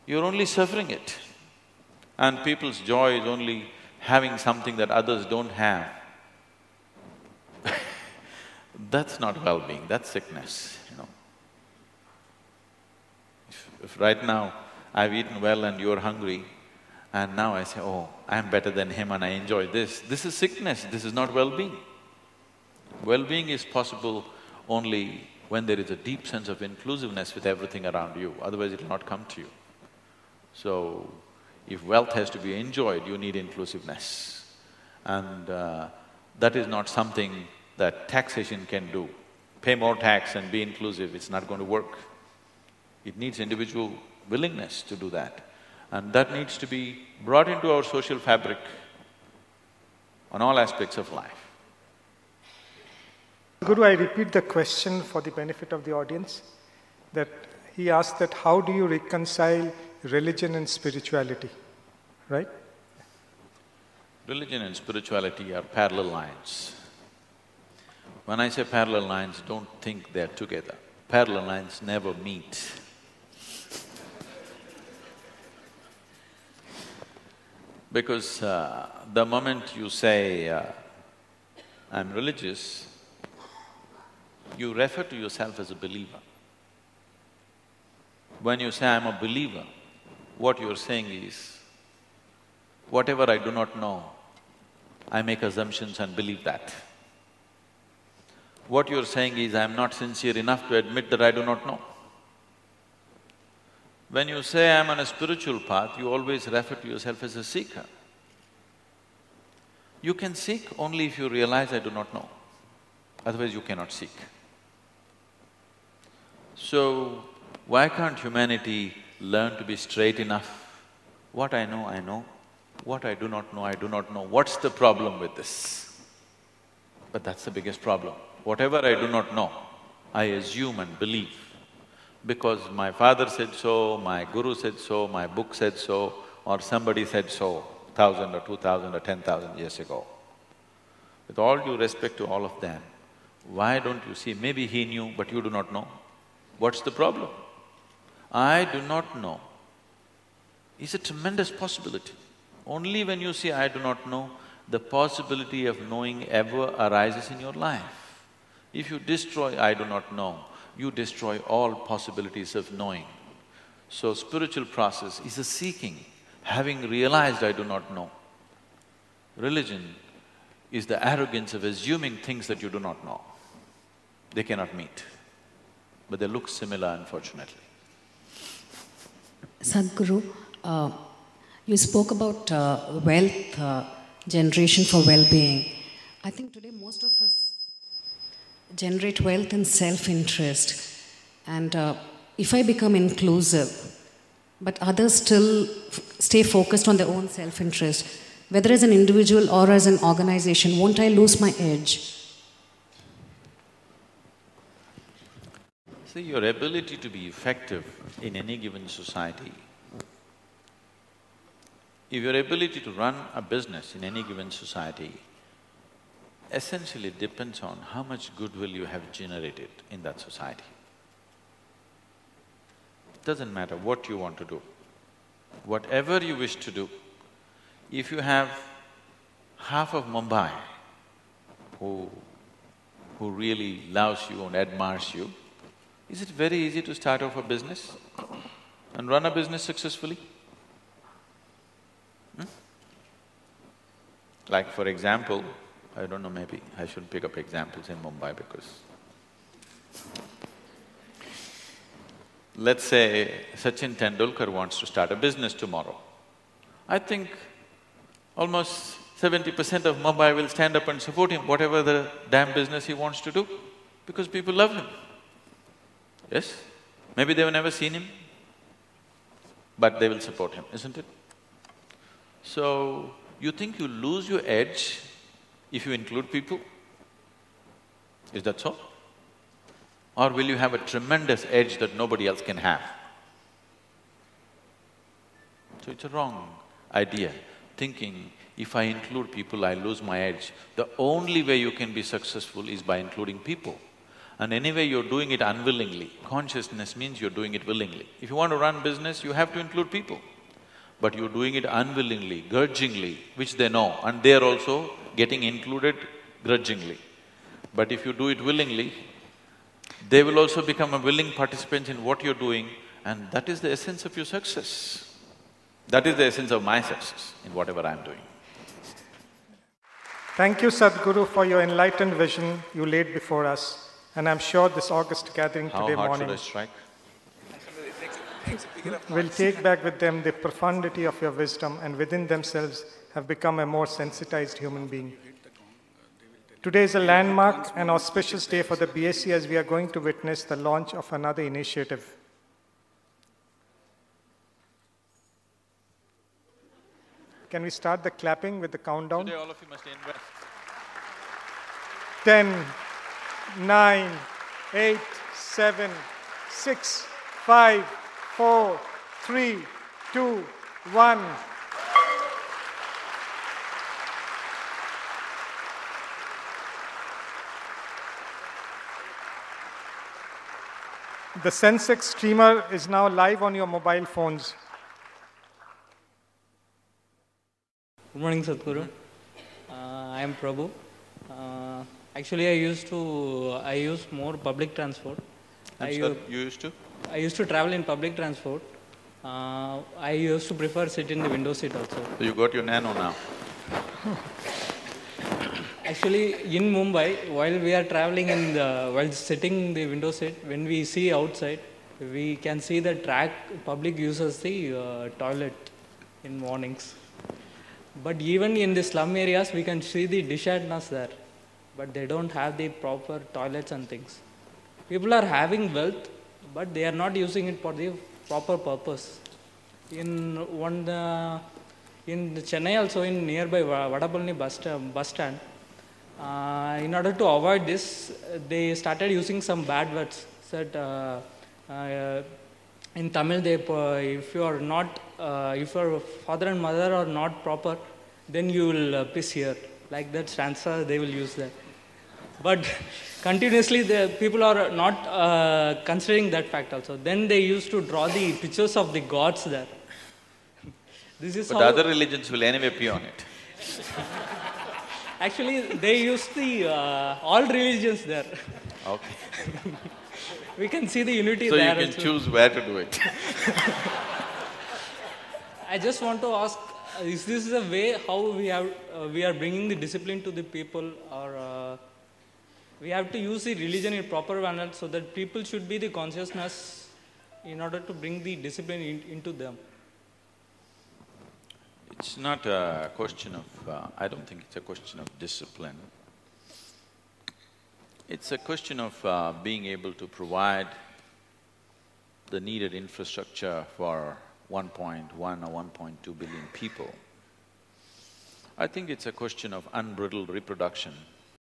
you're only suffering it. And people's joy is only having something that others don't have. That's not well-being, that's sickness, you know. If right now I've eaten well and you're hungry, and now I say, oh, I'm better than him and I enjoy this is sickness, this is not well-being. Well-being is possible only when there is a deep sense of inclusiveness with everything around you, otherwise it'll not come to you. So, if wealth has to be enjoyed, you need inclusiveness. And that is not something that taxation can do. Pay more tax and be inclusive, it's not going to work. It needs individual willingness to do that. And that needs to be brought into our social fabric on all aspects of life. Guru, I repeat the question for the benefit of the audience, that he asked that how do you reconcile religion and spirituality, right? Religion and spirituality are parallel lines. When I say parallel lines, don't think they're together. Parallel lines never meet. Because the moment you say, I'm religious, you refer to yourself as a believer. When you say, I'm a believer, what you're saying is, whatever I do not know, I make assumptions and believe that. What you're saying is, I'm not sincere enough to admit that I do not know. When you say, I'm on a spiritual path, you always refer to yourself as a seeker. You can seek only if you realize I do not know, otherwise you cannot seek. So, why can't humanity learn to be straight enough? What I know, what I do not know, I do not know. What's the problem with this? But that's the biggest problem. Whatever I do not know, I assume and believe. Because my father said so, my guru said so, my book said so, or somebody said so 1,000 or 2,000 or 10,000 years ago. With all due respect to all of them, why don't you see, maybe he knew but you do not know? What's the problem? I do not know is a tremendous possibility. Only when you say, I do not know, the possibility of knowing ever arises in your life. If you destroy I do not know, you destroy all possibilities of knowing. So spiritual process is a seeking, having realized I do not know. Religion is the arrogance of assuming things that you do not know. They cannot meet, but they look similar, unfortunately. Sadhguru, you spoke about wealth generation for well-being. I think today most of us generate wealth in self-interest. And if I become inclusive, but others still stay focused on their own self-interest, whether as an individual or as an organization, won't I lose my edge? See, your ability to be effective in any given society, if your ability to run a business in any given society essentially depends on how much goodwill you have generated in that society. Doesn't matter what you want to do, whatever you wish to do, if you have half of Mumbai who really loves you and admires you, is it very easy to start off a business and run a business successfully? Like for example, I don't know, maybe I should pick up examples in Mumbai because… Let's say Sachin Tendulkar wants to start a business tomorrow. I think almost 70% of Mumbai will stand up and support him, whatever the damn business he wants to do, because people love him. Yes? Maybe they've never seen him, but they will support him, isn't it? So, you think you lose your edge if you include people? Is that so? Or will you have a tremendous edge that nobody else can have? So it's a wrong idea, thinking if I include people, I lose my edge. The only way you can be successful is by including people. And anyway, you're doing it unwillingly. Consciousness means you're doing it willingly. If you want to run business, you have to include people. But you're doing it unwillingly, grudgingly, which they know, and they're also getting included grudgingly. But if you do it willingly, they will also become a willing participant in what you're doing, and that is the essence of your success. That is the essence of my success in whatever I'm doing. Thank you, Sadhguru, for your enlightened vision you laid before us. And I'm sure this August gathering today How hard morning should I strike? will take back with them the profundity of your wisdom and within themselves have become a more sensitized human being. Today is a landmark and auspicious day for the BSE as we are going to witness the launch of another initiative. Can we start the clapping with the countdown? Today all of you must invest. 10, 9, 8, 7, 6, 5, 4, 3, 2, 1. The SENSEX streamer is now live on your mobile phones. Good morning, Sadhguru. I am Prabhu. Actually, I use more public transport. You used to? I used to travel in public transport. I used to prefer sit in the window seat also. So you got your nano now. Actually, in Mumbai, while we are traveling while sitting in the window seat, when we see outside, we can see the public uses the toilet in mornings. But even in the slum areas, we can see the dish antennas there, but they don't have the proper toilets and things. People are having wealth, but they are not using it for the proper purpose. In Chennai also, in nearby Vadapalani bus stand, in order to avoid this, they started using some bad words. Said in Tamil, if your father and mother are not proper, then you will piss here. Like that stanza, they will use that. But continuously, the people are not considering that fact also. Then they used to draw the pictures of the gods there. This is But other religions will anyway pee on it. Actually, they use the all religions there. Okay. We can see the unity So there. you can choose where to do it. I just want to ask, is this a way how we are bringing the discipline to the people, or we have to use the religion in proper manner so that people should be the consciousness in order to bring the discipline into them? It's not a question of… I don't think it's a question of discipline. It's a question of being able to provide the needed infrastructure for 1.1 or 1.2 billion people. I think it's a question of unbridled reproduction